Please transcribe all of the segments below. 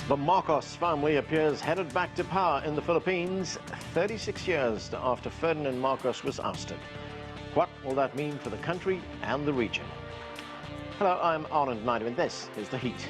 The Marcos family appears headed back to power in the Philippines 36 years after Ferdinand Marcos was ousted. What will that mean for the country and the region? Hello, I'm Arnold Naidu, and this is The Heat.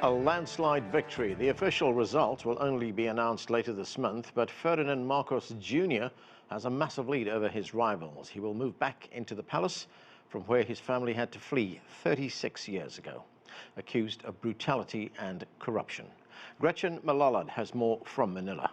A landslide victory. The official result will only be announced later this month, but Ferdinand Marcos Jr. has a massive lead over his rivals. He will move back into the palace from where his family had to flee 36 years ago, accused of brutality and corruption. Gretchen Malalad has more from Manila.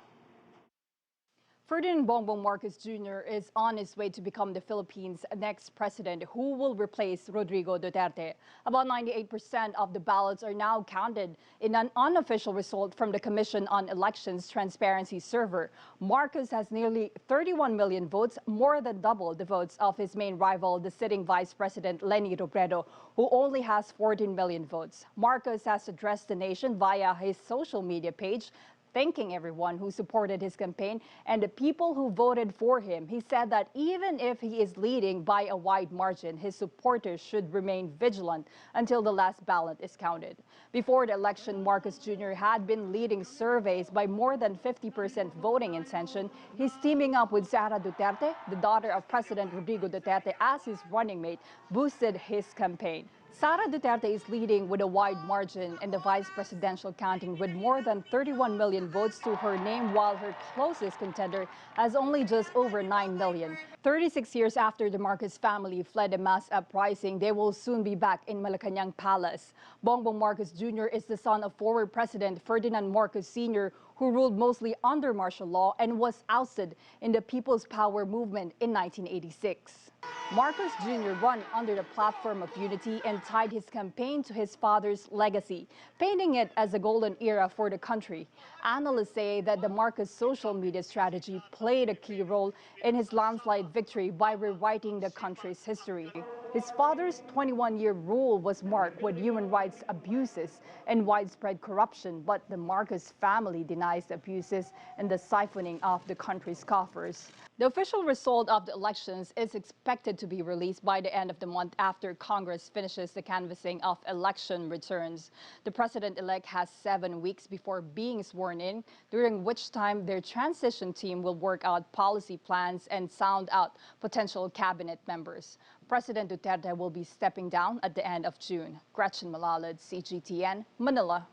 Ferdinand Marcos Jr. is on his way to become the Philippines' next president, who will replace Rodrigo Duterte. About 98% of the ballots are now counted in an unofficial result from the Commission on Elections Transparency server. Marcos has nearly 31 million votes, more than double the votes of his main rival, the sitting Vice President Leni Robredo, who only has 14 million votes. Marcos has addressed the nation via his social media page, thanking everyone who supported his campaign and the people who voted for him. He said that even if he is leading by a wide margin, his supporters should remain vigilant until the last ballot is counted. Before the election, Marcos Jr. had been leading surveys by more than 50% voting intention. He's teaming up with Sara Duterte, the daughter of President Rodrigo Duterte, as his running mate, boosted his campaign. Sara Duterte is leading with a wide margin in the vice presidential counting with more than 31 million votes to her name, while her closest contender has only just over 9 million. 36 years after the Marcos family fled a mass uprising, they will soon be back in Malacanang Palace. Bongbong Marcos Jr. is the son of former President Ferdinand Marcos Sr., who ruled mostly under martial law and was ousted in the People's Power movement in 1986. Marcos Jr. ran under the platform of unity and tied his campaign to his father's legacy, painting it as a golden era for the country. Analysts say that the Marcos social media strategy played a key role in his landslide victory by rewriting the country's history. His father's 21-year rule was marked with human rights abuses and widespread corruption, but the Marcos family denies the abuses and the siphoning of the country's coffers. The official result of the elections is expected to be released by the end of the month after Congress finishes the canvassing of election returns. The president-elect has 7 weeks before being sworn in, during which time their transition team will work out policy plans and sound out potential cabinet members. President Duterte will be stepping down at the end of June. Gretchen Malalad, CGTN, Manila.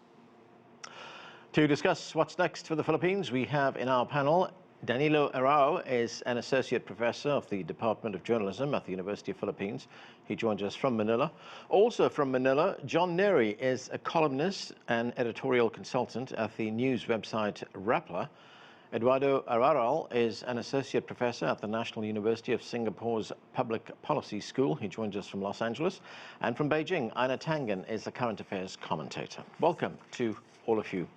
To discuss what's next for the Philippines, we have in our panel Danilo Arao is an associate professor of the Department of Journalism at the University of Philippines. He joins us from Manila. Also from Manila, John Nery is a columnist and editorial consultant at the news website Rappler. Eduardo Araral is an associate professor at the National University of Singapore's Public Policy School. He joins us from Los Angeles. And from Beijing, Einar Tangen is a current affairs commentator. Welcome to all of you.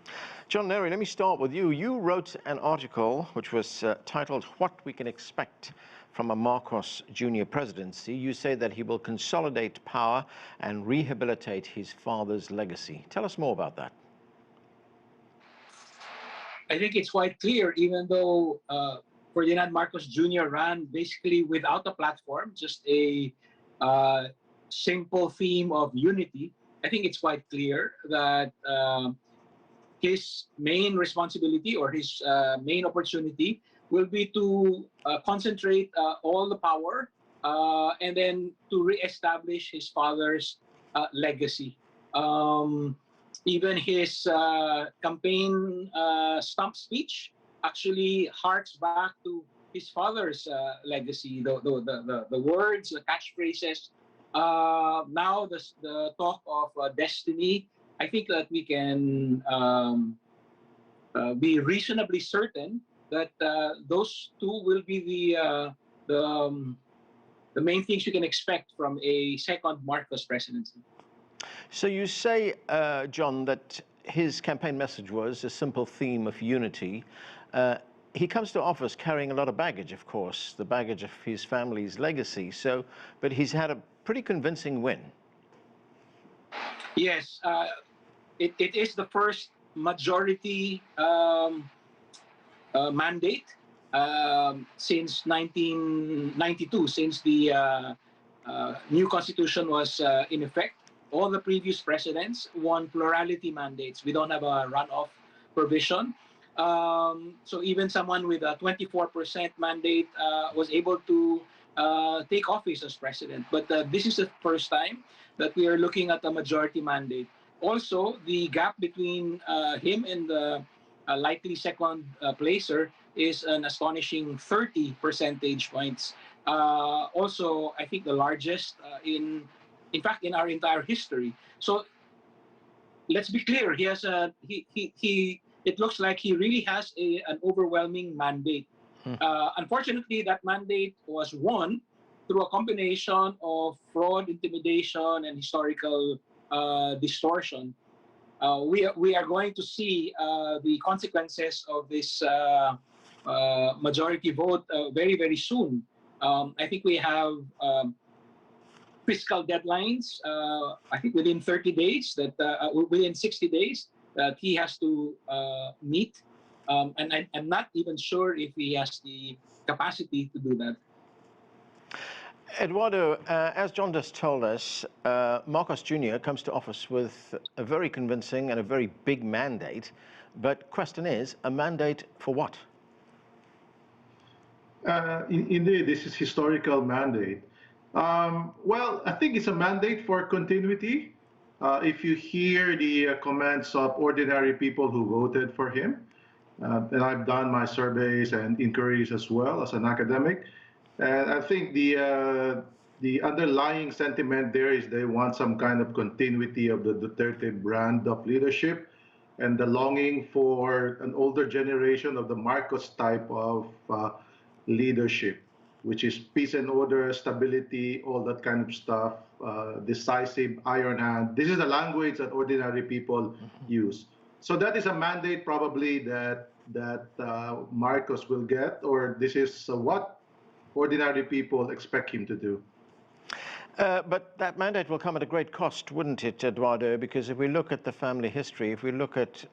John Nery, let me start with you. You wrote an article which was titled "What We Can Expect from a Marcos Jr. Presidency." You say that he will consolidate power and rehabilitate his father's legacy. Tell us more about that. I think it's quite clear, even though Ferdinand Marcos Jr. ran basically without a platform, just a simple theme of unity. I think it's quite clear that his main responsibility or his main opportunity will be to concentrate all the power and then to reestablish his father's legacy. Even his campaign stump speech actually harks back to his father's legacy. The words, the catchphrases. Now the talk of destiny. I think that we can be reasonably certain that those two will be the main things you can expect from a second Marcos presidency. So you say, John, that his campaign message was a simple theme of unity. He comes to office carrying a lot of baggage, of course, the baggage of his family's legacy. But he's had a pretty convincing win. Yes, it is the first majority mandate since 1992, since the new constitution was in effect. All the previous presidents won plurality mandates. We don't have a runoff provision. So even someone with a 24% mandate was able to take office as president. But this is the first time that we are looking at a majority mandate. Also, the gap between him and the likely second placer is an astonishing 30 percentage points. Also, I think the largest in fact, in our entire history. So let's be clear. He has a he. It looks like he really has an overwhelming mandate. Unfortunately, that mandate was won through a combination of fraud, intimidation, and historical distortion. We are going to see the consequences of this majority vote very soon. I think we have fiscal deadlines. I think within 30 days, within 60 days, that he has to meet. And I'm not even sure if he has the capacity to do that. Eduardo, as John just told us, Marcos Jr. comes to office with a very convincing and a very big mandate. But question is, a mandate for what? Indeed, this is historical mandate. Well, I think it's a mandate for continuity. If you hear the comments of ordinary people who voted for him, and I've done my surveys and inquiries as well as an academic, and I think the underlying sentiment there is they want some kind of continuity of the Duterte brand of leadership and the longing for an older generation of the Marcos type of leadership, which is peace and order, stability, all that kind of stuff, decisive, iron hand. This is the language that ordinary people use. So that is a mandate probably that Marcos will get, or this is what ordinary people expect him to do. But that mandate will come at a great cost, wouldn't it, Eduardo? Because if we look at the family history, if we look at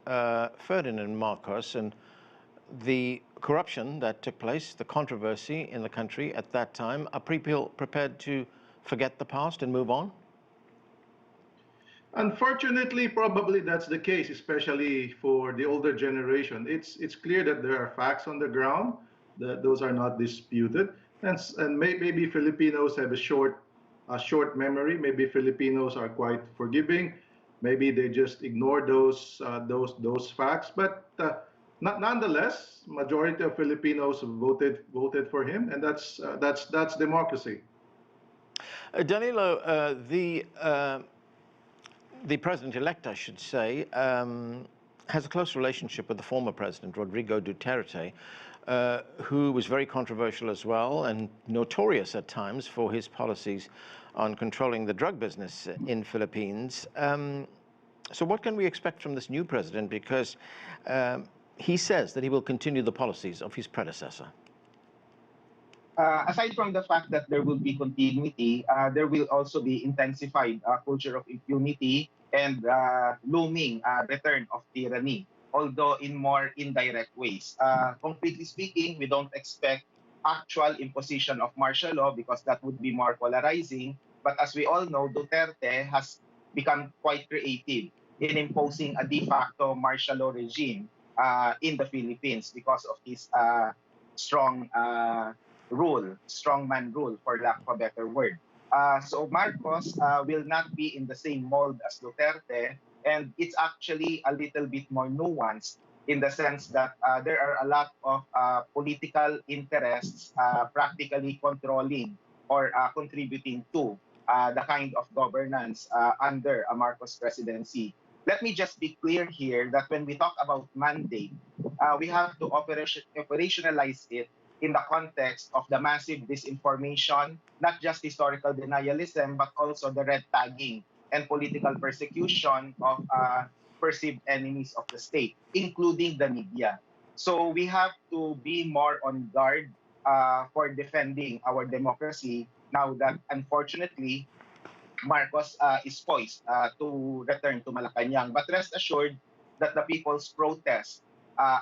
Ferdinand Marcos and the corruption that took place, the controversy in the country at that time, are people prepared to forget the past and move on? Unfortunately, probably that's the case, especially for the older generation. It's clear that there are facts on the ground, that those are not disputed. And maybe Filipinos have a short memory. Maybe Filipinos are quite forgiving. Maybe they just ignore those facts. But nonetheless, majority of Filipinos voted for him, and that's democracy. Danilo, the president-elect, I should say, has a close relationship with the former president, Rodrigo Duterte, who was very controversial as well and notorious at times for his policies on controlling the drug business in Philippines. So what can we expect from this new president? Because he says that he will continue the policies of his predecessor. Aside from the fact that there will be continuity, there will also be intensified culture of impunity and looming return of tyranny, although in more indirect ways. Concretely speaking, we don't expect actual imposition of martial law because that would be more polarizing. But as we all know, Duterte has become quite creative in imposing a de facto martial law regime in the Philippines because of his strongman rule, for lack of a better word. So Marcos will not be in the same mold as Duterte, and it's actually a little bit more nuanced in the sense that there are a lot of political interests practically controlling or contributing to the kind of governance under a Marcos presidency. Let me just be clear here that when we talk about mandate, we have to operationalize it in the context of the massive disinformation, not just historical denialism, but also the red tagging and political persecution of perceived enemies of the state, including the media. So we have to be more on guard for defending our democracy now that, unfortunately, Marcos is poised to return to Malacanang. But rest assured that the people's protest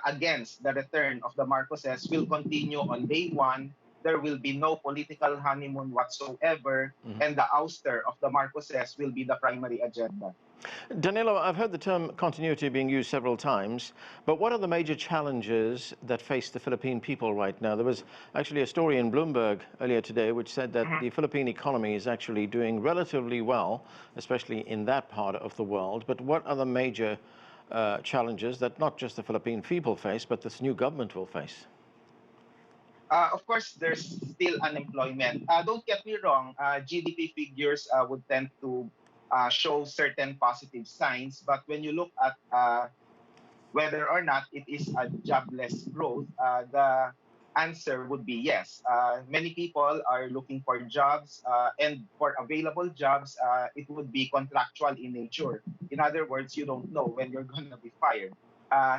against the return of the Marcoses will continue on day one. There will be no political honeymoon whatsoever, and the ouster of the Marcoses will be the primary agenda. Danilo, I've heard the term continuity being used several times, but what are the major challenges that face the Philippine people right now? There was actually a story in Bloomberg earlier today which said that the Philippine economy is actually doing relatively well, especially in that part of the world. But what are the major challenges that not just the Philippine people face, but this new government will face? Of course, there's still unemployment. Don't get me wrong, GDP figures would tend to show certain positive signs, but when you look at whether or not it is a jobless growth, the answer would be yes. Many people are looking for jobs, and for available jobs, it would be contractual in nature. In other words, you don't know when you're going to be fired.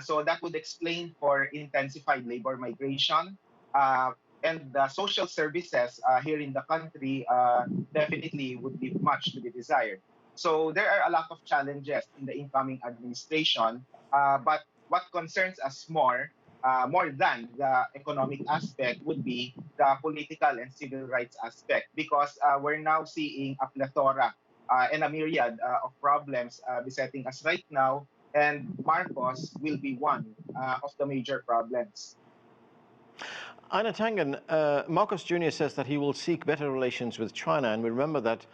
So that would explain for intensified labor migration. Uh, and the social services here in the country definitely would leave much to be desired. So there are a lot of challenges in the incoming administration, but what concerns us more than the economic aspect, would be the political and civil rights aspect, because we're now seeing a plethora and a myriad of problems besetting us right now, and Marcos will be one of the major problems. Einar Tangen, Marcos Jr. says that he will seek better relations with China, and we remember that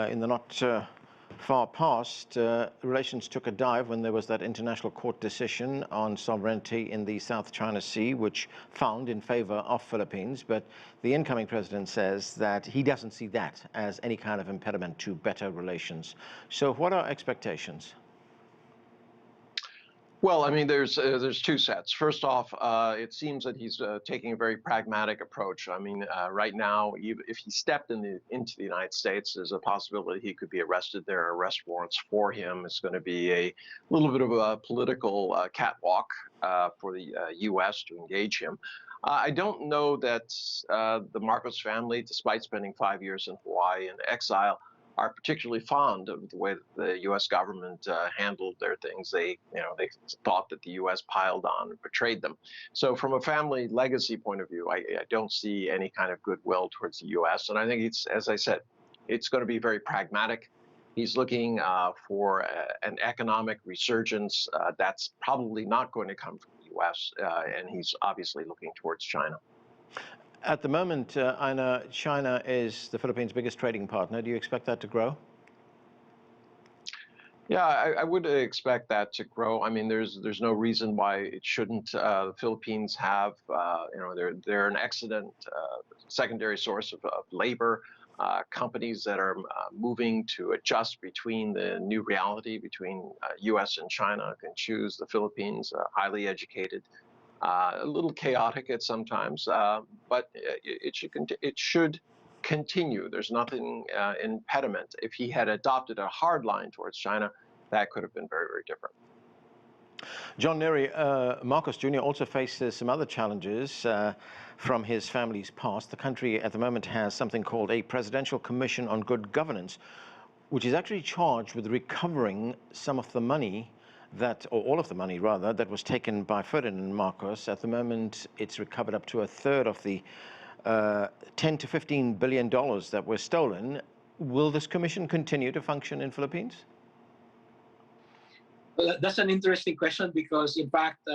in the not far past, relations took a dive when there was that international court decision on sovereignty in the South China Sea, which found in favor of Philippines. But the incoming president says that he doesn't see that as any kind of impediment to better relations. So what are expectations? Well, I mean, there's two sets. First off, it seems that he's taking a very pragmatic approach. I mean, right now, if he stepped into the United States, there's a possibility he could be arrested. There are arrest warrants for him. It's going to be a little bit of a political catwalk for the U.S. to engage him. I don't know that the Marcos family, despite spending 5 years in Hawaii in exile, are particularly fond of the way that the U.S. government handled their things. They thought that the U.S. piled on and betrayed them. So from a family legacy point of view, I don't see any kind of goodwill towards the U.S. And I think it's, as I said, it's going to be very pragmatic. He's looking for an economic resurgence that's probably not going to come from the U.S., and he's obviously looking towards China. At the moment, Einar, China is the Philippines' biggest trading partner. Do you expect that to grow? Yeah, I would expect that to grow. I mean, there's no reason why it shouldn't. The Philippines have, they're an excellent secondary source of labor. Companies that are moving to adjust between the new reality between U.S. and China can choose the Philippines, highly educated. A little chaotic at sometimes, but it should continue. There's nothing impediment. If he had adopted a hard line towards China, that could have been very, very different. John Neary, Marcos Jr. also faces some other challenges from his family's past. The country at the moment has something called a Presidential Commission on Good Governance, which is actually charged with recovering some of the money or all of the money rather, that was taken by Ferdinand Marcos. At the moment, it's recovered up to a third of the $10 to $15 billion that were stolen. Will this commission continue to function in Philippines? Well, that's an interesting question because, in fact,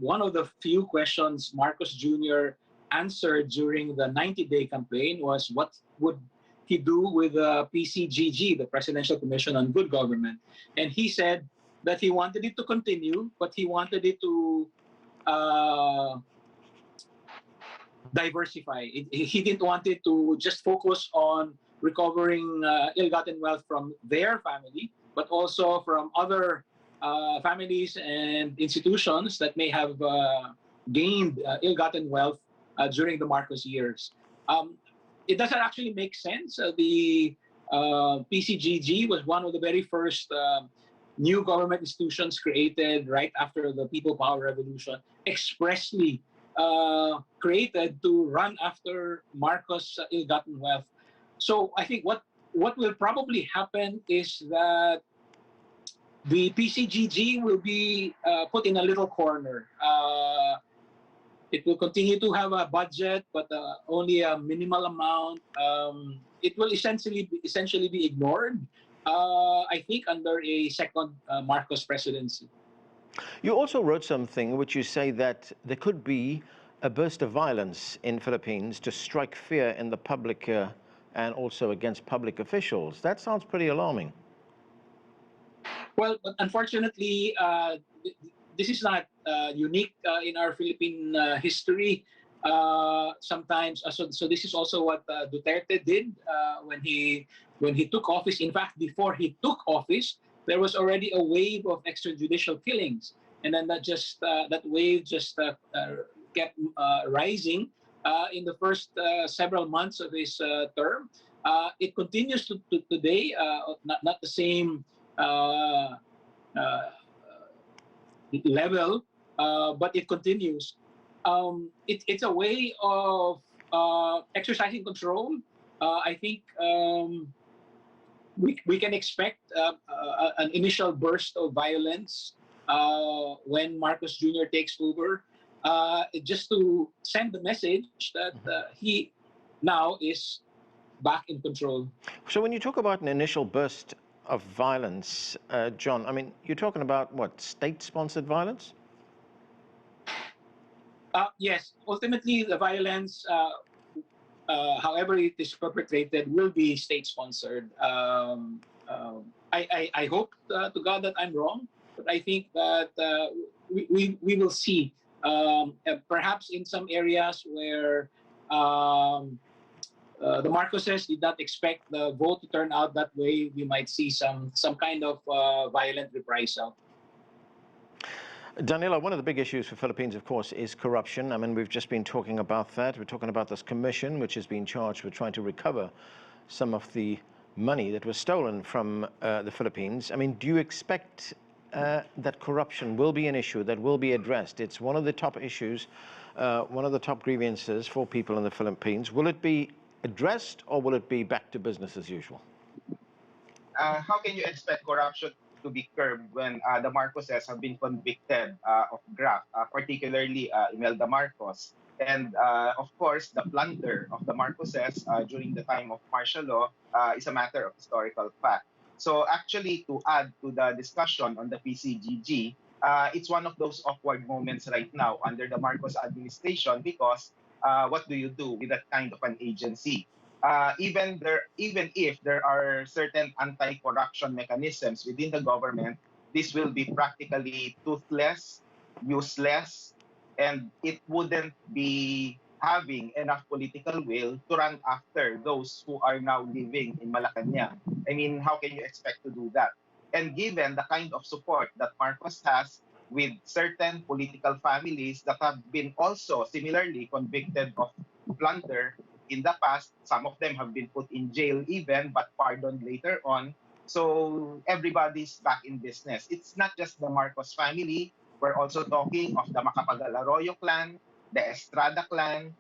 one of the few questions Marcos Jr. answered during the 90-day campaign was what would he do with the PCGG, the Presidential Commission on Good Government. And he said that he wanted it to continue, but he wanted it to diversify. He didn't want it to just focus on recovering ill-gotten wealth from their family, but also from other families and institutions that may have gained ill-gotten wealth during the Marcos years. It doesn't actually make sense. The PCGG was one of the very first new government institutions created right after the People Power Revolution, expressly created to run after Marcos' ill-gotten wealth. So I think what what will probably happen is that the PCGG will be put in a little corner. It will continue to have a budget, but only a minimal amount. It will essentially be ignored, I think, under a second Marcos presidency. You also wrote something which you say that there could be a burst of violence in Philippines to strike fear in the public and also against public officials. That sounds pretty alarming. Well, but unfortunately, this is not unique in our Philippine history. Sometimes, so this is also what Duterte did when he took office. In fact, before he took office, there was already a wave of extrajudicial killings, and then that wave just kept rising in the first several months of his term. It continues to today, not the same level, but it continues. It's a way of exercising control. I think we can expect an initial burst of violence when Marcos Jr. takes over, just to send the message that he now is back in control. So when you talk about an initial burst of violence, John, I mean, you're talking about what, state-sponsored violence? Yes, ultimately the violence, however it is perpetrated, will be state-sponsored. I hope to God that I'm wrong, but I think that we will see, perhaps in some areas where the Marcoses did not expect the vote to turn out that way, we might see some kind of violent reprisal. Danilo, one of the big issues for Philippines, of course, is corruption. I mean, we've just been talking about that. We're talking about this commission, which has been charged with trying to recover some of the money that was stolen from the Philippines. I mean, do you expect that corruption will be an issue that will be addressed? It's one of the top issues, one of the top grievances for people in the Philippines. Will it be addressed, or will it be back to business as usual? How can you expect corruption to be curbed when the Marcoses have been convicted of graft, particularly Imelda Marcos? And of course, the plunder of the Marcoses during the time of martial law is a matter of historical fact. So actually, to add to the discussion on the PCGG, it's one of those awkward moments right now under the Marcos administration, because what do you do with that kind of an agency? Even if there are certain anti-corruption mechanisms within the government, this will be practically toothless, useless, and it wouldn't be having enough political will to run after those who are now living in Malacanang. I mean, how can you expect to do that? And given the kind of support that Marcos has with certain political families that have been also similarly convicted of plunder in the past, some of them have been put in jail even, but pardoned later on. So everybody's back in business. It's not just the Marcos family. We're also talking of the Macapagal-Arroyo clan, the Estrada clan,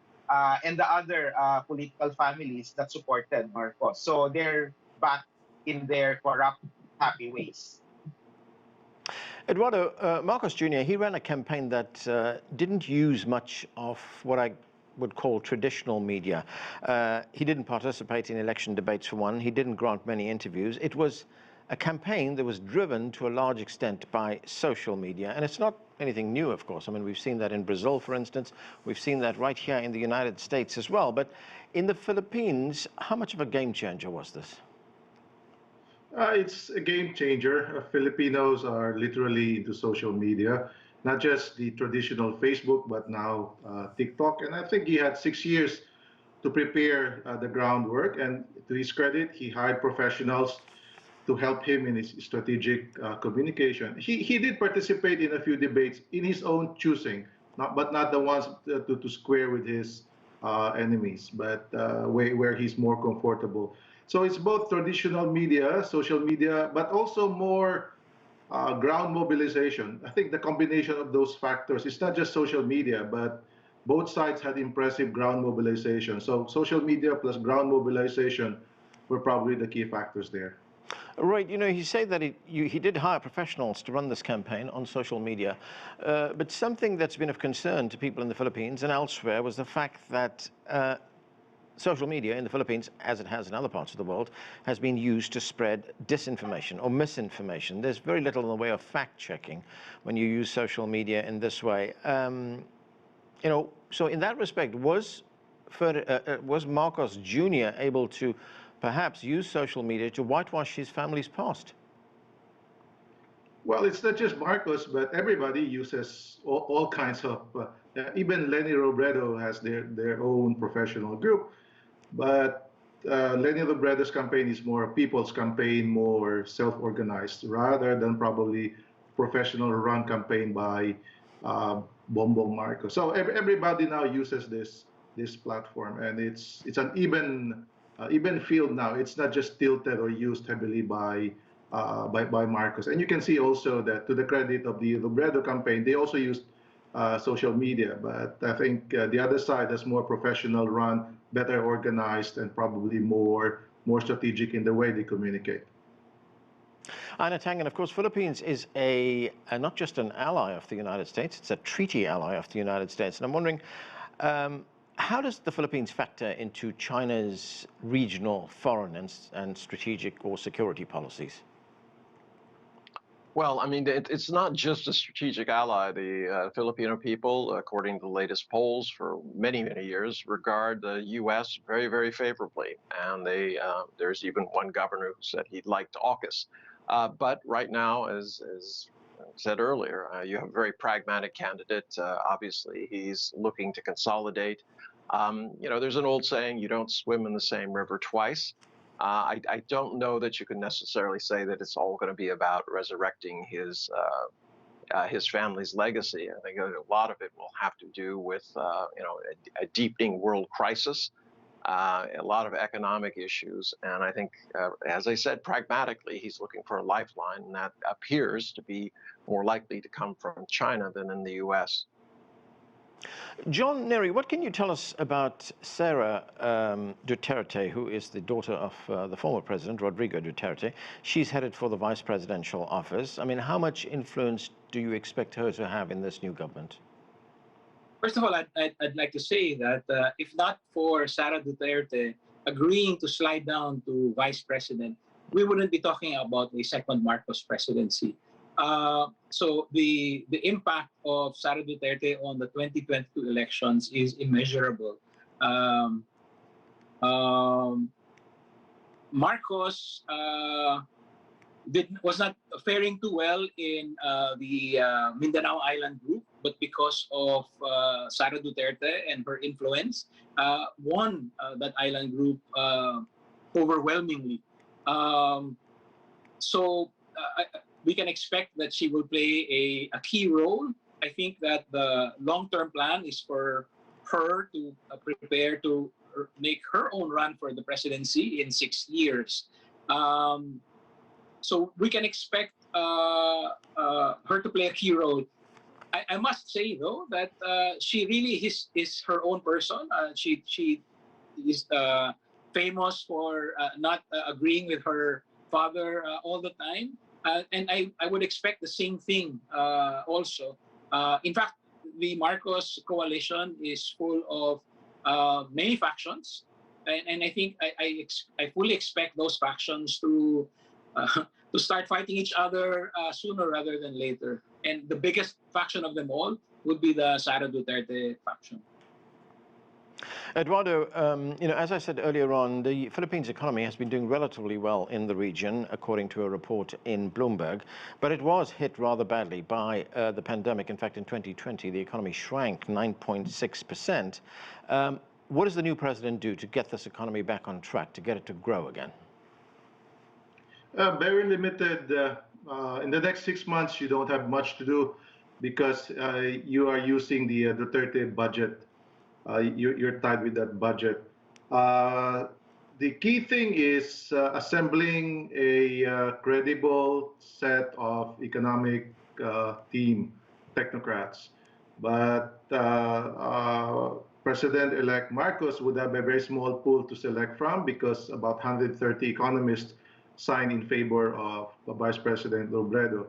and the other political families that supported Marcos. So they're back in their corrupt, happy ways. Eduardo, Marcos Jr., he ran a campaign that didn't use much of what I would call traditional media. He didn't participate in election debates, for one. He didn't grant many interviews. It was a campaign that was driven to a large extent by social media. And it's not anything new, of course. I mean, we've seen that in Brazil, for instance. We've seen that right here in the United States as well. But in the Philippines, how much of a game changer was this? It's a game changer. Filipinos are literally into social media, not just the traditional Facebook, but now TikTok. And I think he had 6 years to prepare the groundwork. And to his credit, he hired professionals to help him in his strategic communication. He did participate in a few debates in his own choosing, but not the ones to square with his enemies, but where he's more comfortable. So it's both traditional media, social media, but also more ground mobilization. I think the combination of those factors, it's not just social media, but both sides had impressive ground mobilization. So social media plus ground mobilization were probably the key factors there. Right, you know, he said that he did hire professionals to run this campaign on social media, but something that's been of concern to people in the Philippines and elsewhere was the fact that social media in the Philippines, as it has in other parts of the world, has been used to spread disinformation or misinformation. There's very little in the way of fact-checking when you use social media in this way. You know, so in that respect, was Marcos Jr. able to perhaps use social media to whitewash his family's past? Well, it's not just Marcos, but everybody uses all kinds of. Even Lenny Robredo has their own professional group, but Lenny Robredo's campaign is more a people's campaign, more self-organized, rather than probably professional-run campaign by Bongbong Marcos. So everybody now uses this platform, and it's an even field now. It's not just tilted or used heavily by Marcos. And you can see also that, to the credit of the Robredo campaign, they also used social media. But I think the other side is more professional run, better organized, and probably more strategic in the way they communicate. Einar Tangen, of course, Philippines is not just an ally of the United States, it's a treaty ally of the United States. And I'm wondering, how does the Philippines factor into China's regional, foreign, and strategic or security policies? Well, I mean, it's not just a strategic ally. The Filipino people, according to the latest polls for many, many years, regard the U.S. very, very favorably. And there's even one governor who said he'd like to AUKUS. But right now, as said earlier, you have a very pragmatic candidate. Obviously, he's looking to consolidate. You know, there's an old saying, you don't swim in the same river twice. I don't know that you can necessarily say that it's all going to be about resurrecting his family's legacy. I think a lot of it will have to do with you know, a deepening world crisis, a lot of economic issues, and I think, as I said, pragmatically, he's looking for a lifeline, and that appears to be more likely to come from China than in the U.S. John Nery, what can you tell us about Sarah Duterte, who is the daughter of the former president, Rodrigo Duterte? She's headed for the vice presidential office. I mean, how much influence do you expect her to have in this new government? First of all, I'd like to say that if not for Sara Duterte agreeing to slide down to vice president, we wouldn't be talking about a second Marcos presidency. So the impact of Sara Duterte on the 2022 elections is immeasurable. Marcos was not faring too well in the Mindanao Island group, but because of Sara Duterte and her influence, won that island group overwhelmingly. We can expect that she will play a key role. I think that the long-term plan is for her to prepare to make her own run for the presidency in 6 years. So we can expect her to play a key role. I must say, though, that she really is her own person. She is famous for not agreeing with her father all the time. And I would expect the same thing also. In fact, the Marcos coalition is full of many factions. And I think I fully expect those factions to start fighting each other sooner rather than later. And the biggest faction of them all would be the Sara Duterte faction. Eduardo, you know, as I said earlier on, the Philippines economy has been doing relatively well in the region, according to a report in Bloomberg, but it was hit rather badly by the pandemic. In fact, in 2020, the economy shrank 9.6%. What does the new president do to get this economy back on track, to get it to grow again? Very limited. In the next 6 months, you don't have much to do because you are using the Duterte budget. You're tied with that budget. The key thing is assembling a credible set of economic team technocrats. But President-elect Marcos would have a very small pool to select from because about 130 economists signed in favor of Vice President Robredo.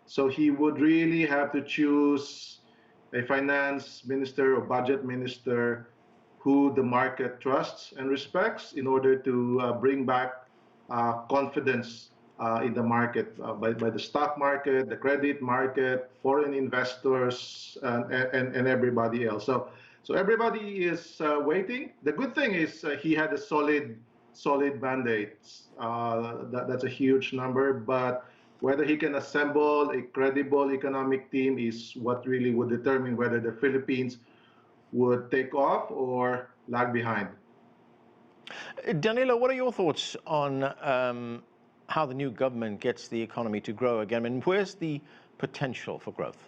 So he would really have to choose a finance minister or budget minister who the market trusts and respects in order to bring back confidence in the market by the stock market, the credit market, foreign investors, and everybody else. So everybody is waiting. The good thing is he had a solid mandate. That's a huge number, but whether he can assemble a credible economic team is what really would determine whether the Philippines would take off or lag behind. Danilo, what are your thoughts on how the new government gets the economy to grow again? I mean, where's the potential for growth?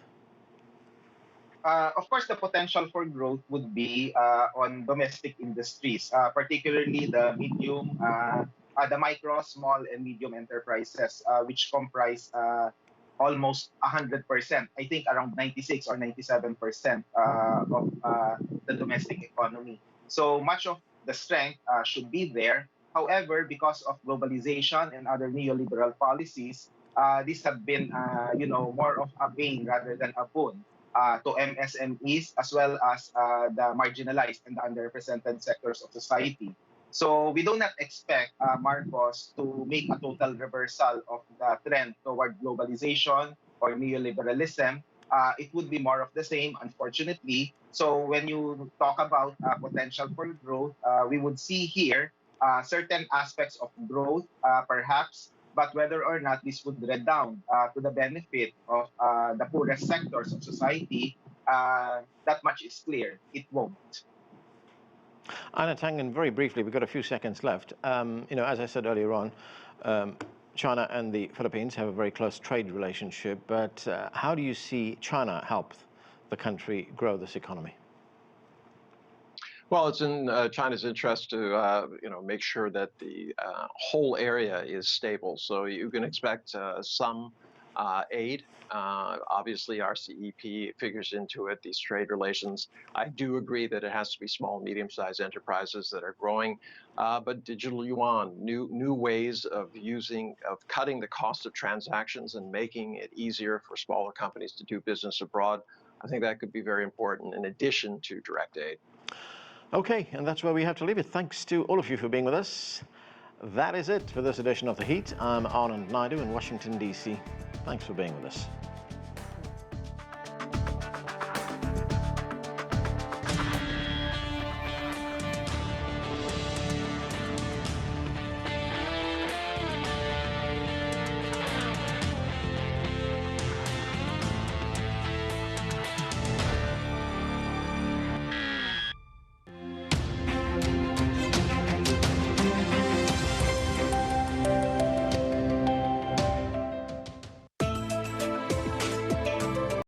Of course, the potential for growth would be on domestic industries, particularly the the micro, small, and medium enterprises, which comprise almost 100%, I think around 96 or 97% of the domestic economy. So much of the strength should be there. However, because of globalization and other neoliberal policies, these have been, more of a bane rather than a boon to MSMEs as well as the marginalized and the underrepresented sectors of society. So we do not expect Marcos to make a total reversal of the trend toward globalization or neoliberalism. It would be more of the same, unfortunately. So when you talk about potential for growth, we would see here certain aspects of growth, perhaps, but whether or not this would redound to the benefit of the poorest sectors of society, that much is clear. It won't. Einar Tangen, very briefly, we've got a few seconds left. As I said earlier on, China and the Philippines have a very close trade relationship, but how do you see China help the country grow this economy? Well, it's in China's interest to make sure that the whole area is stable. So you can expect some aid. Obviously, RCEP figures into it, these trade relations. I do agree that it has to be small, medium-sized enterprises that are growing, but digital yuan, new ways of cutting the cost of transactions and making it easier for smaller companies to do business abroad. I think that could be very important in addition to direct aid. Okay, and that's where we have to leave it. Thanks to all of you for being with us. That is it for this edition of The Heat. I'm Anand Naidu in Washington, D.C. Thanks for being with us.